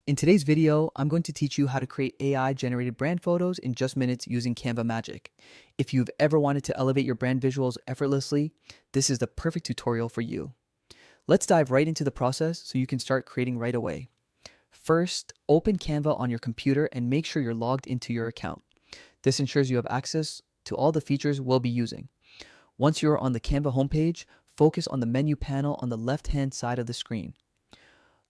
In today's video, I'm going to teach you how to create AI-generated brand photos in just minutes using Canva Magic. If you've ever wanted to elevate your brand visuals effortlessly, this is the perfect tutorial for you. Let's dive right into the process so you can start creating right away. First, open Canva on your computer and make sure you're logged into your account. This ensures you have access to all the features we'll be using. Once you're on the Canva homepage, focus on the menu panel on the left-hand side of the screen.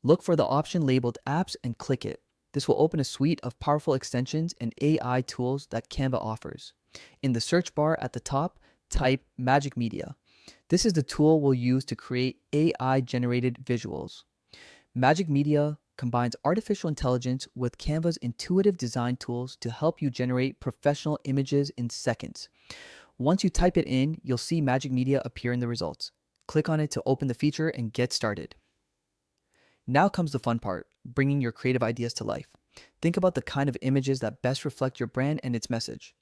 Look for the option labeled Apps and click it. This will open a suite of powerful extensions and AI tools that Canva offers. In the search bar at the top, type Magic Media. This is the tool we'll use to create AI-generated visuals. Magic Media combines artificial intelligence with Canva's intuitive design tools to help you generate professional images in seconds. Once you type it in, you'll see Magic Media appear in the results. Click on it to open the feature and get started. Now comes the fun part, bringing your creative ideas to life. Think about the kind of images that best reflect your brand and its message.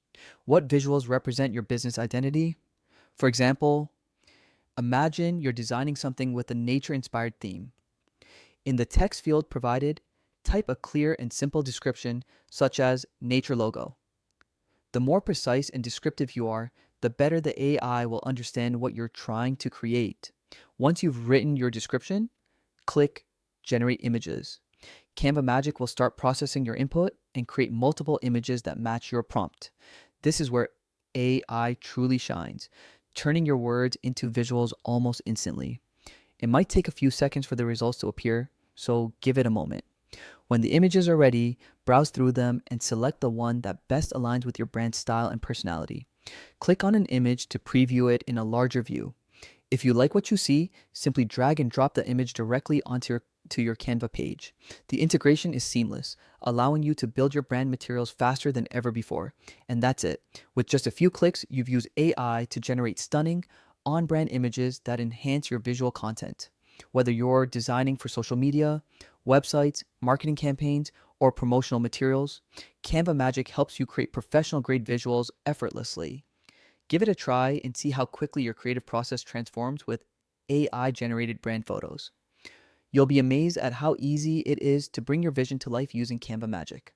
What visuals represent your business identity? For example, imagine you're designing something with a nature-inspired theme. In the text field provided, type a clear and simple description such as nature logo. The more precise and descriptive you are, the better the AI will understand what you're trying to create. Once you've written your description, click Generate Images. Canva Magic will start processing your input and create multiple images that match your prompt. This is where AI truly shines, turning your words into visuals almost instantly. It might take a few seconds for the results to appear, so give it a moment. When the images are ready, browse through them and select the one that best aligns with your brand style and personality. Click on an image to preview it in a larger view. If you like what you see, simply drag and drop the image directly onto your Canva page. The integration is seamless, allowing you to build your brand materials faster than ever before. And that's it. With just a few clicks, you've used AI to generate stunning, on-brand images that enhance your visual content. Whether you're designing for social media, websites, marketing campaigns, or promotional materials, Canva Magic helps you create professional-grade visuals effortlessly. Give it a try and see how quickly your creative process transforms with AI-generated brand photos. You'll be amazed at how easy it is to bring your vision to life using Canva Magic.